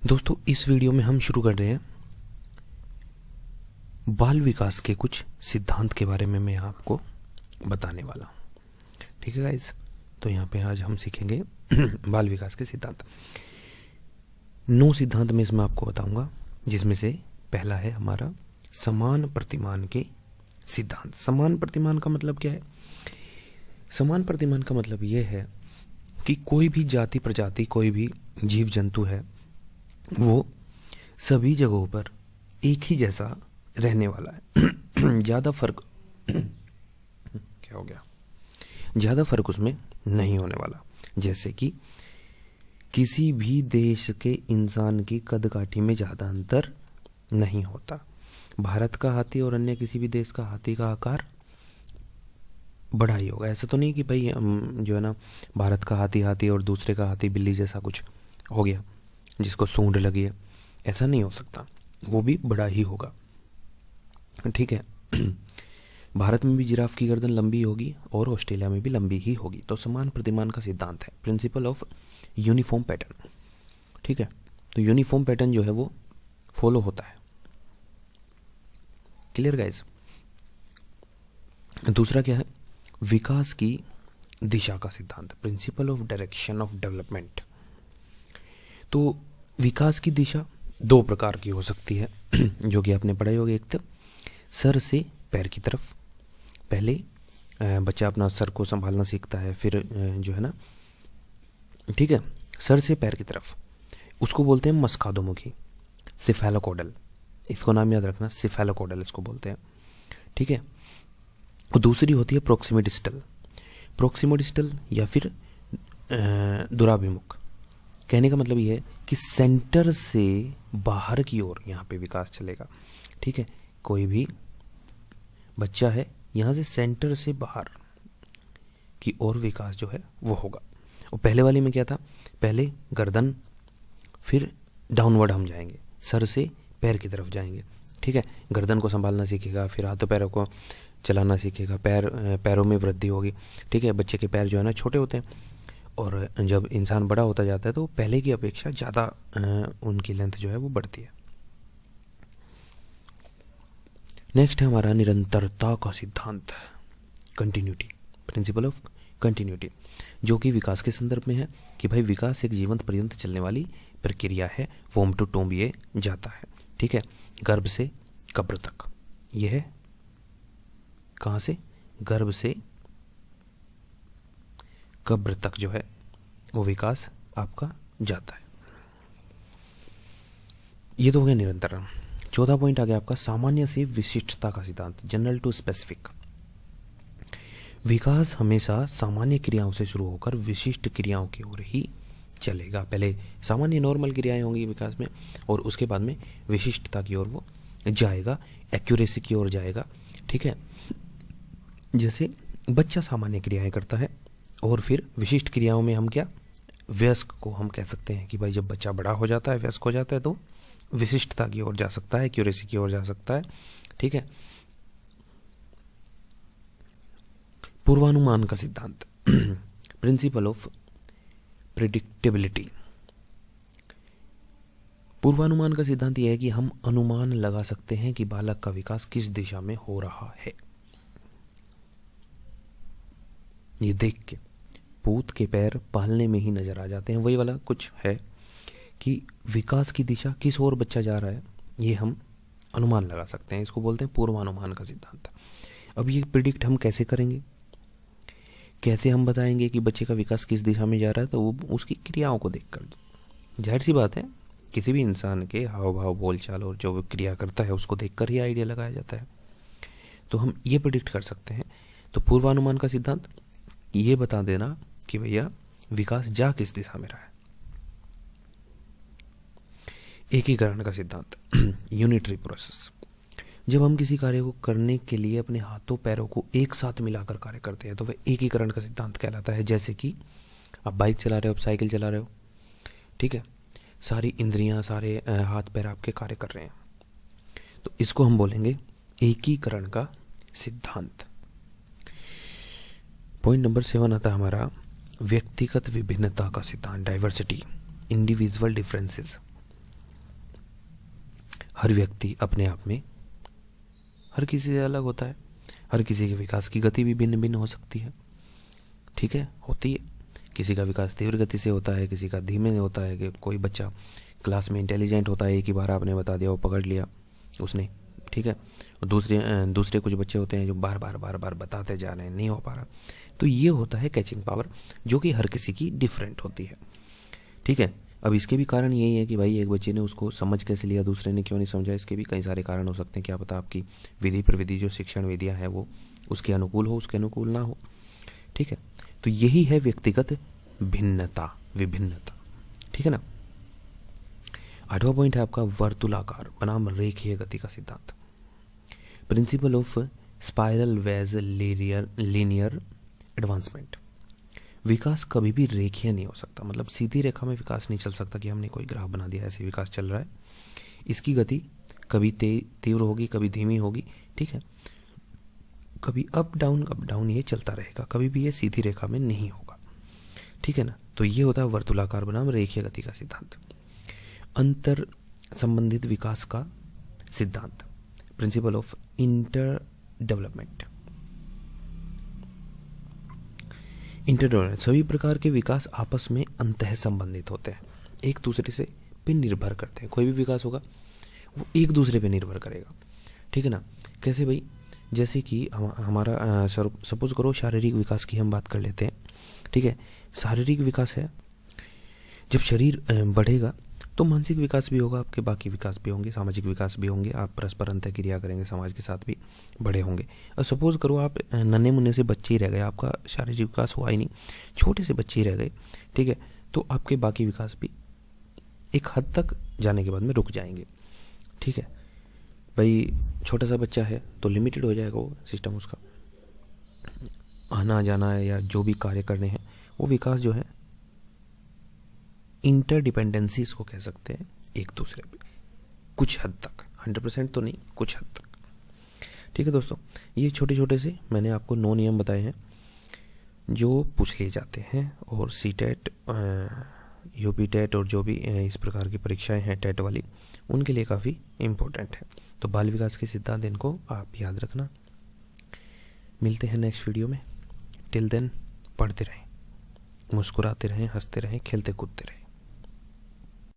दोस्तों, इस वीडियो में हम शुरू कर रहे हैं बाल विकास के कुछ सिद्धांत के बारे में मैं आपको बताने वाला हूँ। ठीक है गाइस, तो यहाँ पे आज हम सीखेंगे बाल विकास के सिद्धांत। 9 सिद्धांत मैं इसमें आपको बताऊंगा, जिसमें से पहला है हमारा समान प्रतिमान के सिद्धांत। समान प्रतिमान का मतलब क्या है? समान प्रतिमान का मतलब यह है कि कोई भी जाति प्रजाति, कोई भी जीव जंतु है, वो सभी जगहों पर एक ही जैसा रहने वाला है। ज़्यादा फर्क क्या हो गया? ज़्यादा फर्क उसमें नहीं होने वाला। जैसे कि किसी भी देश के इंसान की कद काठी में ज़्यादा अंतर नहीं होता। भारत का हाथी और अन्य किसी भी देश का हाथी का आकार बड़ा ही होगा। ऐसा तो नहीं कि भाई जो है ना, भारत का हाथी और दूसरे का हाथी बिल्ली जैसा कुछ हो गया जिसको सूंड लगी है, ऐसा नहीं हो सकता। वो भी बड़ा ही होगा। ठीक है। भारत में भी जिराफ की गर्दन लंबी होगी और ऑस्ट्रेलिया में भी लंबी ही होगी। तो समान प्रतिमान का सिद्धांत है, प्रिंसिपल ऑफ यूनिफॉर्म पैटर्न। ठीक है, तो यूनिफॉर्म पैटर्न जो है वो फॉलो होता है। Clear guys? दूसरा क्या है? विकास की दिशा का सिद्धांत, principle of direction of development. तो विकास की दिशा 2 प्रकार की हो सकती है जो कि आपने पढ़ाई होगी। एक तो सर से पैर की तरफ। पहले बच्चा अपना सर को संभालना सीखता है, फिर जो है ना, ठीक है, सर से पैर की तरफ, उसको बोलते हैं मस्कादोमुखी, सिफेलोकोडल। इसको नाम याद रखना, सिफेलोकोडल इसको बोलते हैं। ठीक है। और दूसरी होती है प्रोक्सिमिडिस्टल। प्रोक्सिमिडिस्टल या फिर दुराभिमुख। कहने का मतलब ये है कि सेंटर से बाहर की ओर यहाँ पे विकास चलेगा। ठीक है, कोई भी बच्चा है, यहाँ से सेंटर से बाहर की ओर विकास जो है वो होगा। और पहले वाले में क्या था? पहले गर्दन, फिर डाउनवर्ड हम जाएंगे, सर से पैर की तरफ जाएंगे। ठीक है, गर्दन को संभालना सीखेगा, फिर हाथों पैरों को चलाना सीखेगा, पैरों में वृद्धि होगी। ठीक है, बच्चे के पैर जो है ना छोटे होते हैं, और जब इंसान बड़ा होता जाता है तो पहले की अपेक्षा ज़्यादा उनकी लेंथ जो है वो बढ़ती है। नेक्स्ट है हमारा निरंतरता का सिद्धांत, कंटिन्यूटी, प्रिंसिपल ऑफ कंटिन्यूटी, जो कि विकास के संदर्भ में है कि भाई विकास एक जीवन पर्यंत चलने वाली प्रक्रिया है। वोम टू टोम्ब ये जाता है। ठीक है, गर्भ से कब्र तक। यह है कहाँ से? गर्भ से कब्र तक जो है वो विकास आपका जाता है। ये तो हो गया निरंतर। 14 पॉइंट आ गया आपका सामान्य से विशिष्टता का सिद्धांत, जनरल टू स्पेसिफिक। विकास हमेशा सामान्य क्रियाओं से शुरू होकर विशिष्ट क्रियाओं की ओर ही चलेगा। पहले सामान्य नॉर्मल क्रियाएं होंगी विकास में, और उसके बाद में विशिष्टता की ओर वो जाएगा, एक्यूरेसी की ओर जाएगा। ठीक है, जैसे बच्चा सामान्य क्रियाएं करता है, और फिर विशिष्ट क्रियाओं में हम क्या, वयस्क को हम कह सकते हैं कि भाई जब बच्चा बड़ा हो जाता है, वयस्क हो जाता है, तो विशिष्टता की ओर जा सकता है, एक्यूरेसी की ओर जा सकता है। ठीक है। पूर्वानुमान का सिद्धांत, प्रिंसिपल ऑफ प्रिडिक्टेबिलिटी। पूर्वानुमान का सिद्धांत यह है कि हम अनुमान लगा सकते हैं कि बालक का विकास किस दिशा में हो रहा है। ये देख के पूत के पैर पालने में ही नजर आ जाते हैं। वही वाला कुछ है कि विकास की दिशा किस ओर बच्चा जा रहा है, ये हम अनुमान लगा सकते हैं। इसको बोलते हैं पूर्वानुमान का सिद्धांत। अब ये प्रिडिक्ट हम कैसे करेंगे, कैसे हम बताएंगे कि बच्चे का विकास किस दिशा में जा रहा है? तो वो उसकी क्रियाओं को देखकर। जाहिर सी बात है, किसी भी इंसान के हाव भाव, बोलचाल और जो वो क्रिया करता है उसको देखकर ही आइडिया लगाया जाता है। तो हम ये प्रिडिक्ट कर सकते हैं। तो पूर्वानुमान का सिद्धांत ये बता देना कि भैया विकास जा किस दिशा में रहा है। एकीकरण का सिद्धांत, यूनिटरी प्रोसेस। जब हम किसी कार्य को करने के लिए अपने हाथों पैरों को एक साथ मिलाकर कार्य करते हैं तो वह एकीकरण का सिद्धांत कहलाता है। जैसे कि आप बाइक चला रहे हो, आप साइकिल चला रहे हो, ठीक है, सारी इंद्रियां, सारे हाथ पैर आपके कार्य कर रहे हैं, तो इसको हम बोलेंगे एकीकरण का सिद्धांत। पॉइंट नंबर 7 आता है हमारा व्यक्तिगत विभिन्नता का सिद्धांत, डाइवर्सिटी, इंडिविजुअल डिफरेंसेस। हर व्यक्ति अपने आप में हर किसी से अलग होता है। हर किसी के विकास की गति भी भिन्न भिन्न हो सकती है, ठीक है, होती है। किसी का विकास तीव्र गति से होता है, किसी का धीमे होता है। कि कोई बच्चा क्लास में इंटेलिजेंट होता है, एक ही बार आपने बता दिया वो पकड़ लिया उसने, ठीक है। दूसरे कुछ बच्चे होते हैं जो बार बार बताते जा रहे हैं, नहीं हो पा रहा। तो ये होता है कैचिंग पावर, जो कि हर किसी की डिफरेंट होती है, ठीक है। अब इसके भी कारण यही है कि भाई एक बच्चे ने उसको समझ कैसे लिया, दूसरे ने क्यों नहीं समझा। इसके भी कई सारे कारण हो सकते हैं। क्या पता आपकी विधि प्रविधि जो शिक्षण विधियाँ है वो उसके अनुकूल हो, उसके अनुकूल ना हो, ठीक है। तो यही है व्यक्तिगत भिन्नता, विभिन्नता, ठीक है ना। 8वां पॉइंट है आपका वर्तुलाकार बनाम रेखीय गति का सिद्धांत, principle of spiral wedge linear advancement. विकास कभी भी रेखीय नहीं हो सकता, मतलब सीधी रेखा में विकास नहीं चल सकता कि हमने कोई ग्राफ बना दिया ऐसे विकास चल रहा है। इसकी गति कभी तीव्र होगी, कभी धीमी होगी, ठीक है, कभी अप डाउन ये चलता रहेगा, कभी भी ये सीधी रेखा में नहीं होगा, ठीक है ना। तो ये होता है वर्तुलाकार बनाम रेखीय गति का सिद्धांत। अंतर संबंधित विकास का सिद्धांत, प्रिंसिपल ऑफ इंटर डेवलपमेंट। सभी प्रकार के विकास आपस में अंतः संबंधित होते हैं, एक दूसरे से पे निर्भर करते हैं। कोई भी विकास होगा वो एक दूसरे पे निर्भर करेगा, ठीक है ना। कैसे भाई, जैसे कि हमारा सपोज करो शारीरिक विकास की हम बात कर लेते हैं, ठीक है। शारीरिक विकास है, जब शरीर बढ़ेगा तो मानसिक विकास भी होगा, आपके बाकी विकास भी होंगे, सामाजिक विकास भी होंगे, आप परस्पर अंतःक्रिया करेंगे, समाज के साथ भी बड़े होंगे। और सपोज करो आप नन्हे मुन्ने से बच्चे ही रह गए, आपका शारीरिक विकास हुआ ही नहीं, छोटे से बच्चे ही रह गए, ठीक है, तो आपके बाकी विकास भी एक हद तक जाने के बाद में रुक जाएंगे, ठीक है। भाई छोटा सा बच्चा है तो लिमिटेड हो जाएगा वो सिस्टम, उसका आना जाना है या जो भी कार्य करने हैं, वो विकास जो है इंटरडिपेंडेंसी इसको कह सकते हैं एक दूसरे पे, कुछ हद तक, 100% तो नहीं, कुछ हद तक, ठीक है दोस्तों। ये छोटे छोटे से मैंने आपको 9 नियम बताए हैं जो पूछ लिए जाते हैं, और सीटेट, यूपी टेट और जो भी इस प्रकार की परीक्षाएं हैं टेट वाली, उनके लिए काफ़ी इम्पोर्टेंट है। तो बाल विकास के सिद्धांत इनको आप याद रखना। मिलते हैं नेक्स्ट वीडियो में। टिल देन पढ़ते रहें, मुस्कुराते रहें, हंसते रहें, खेलते कूदते रहें।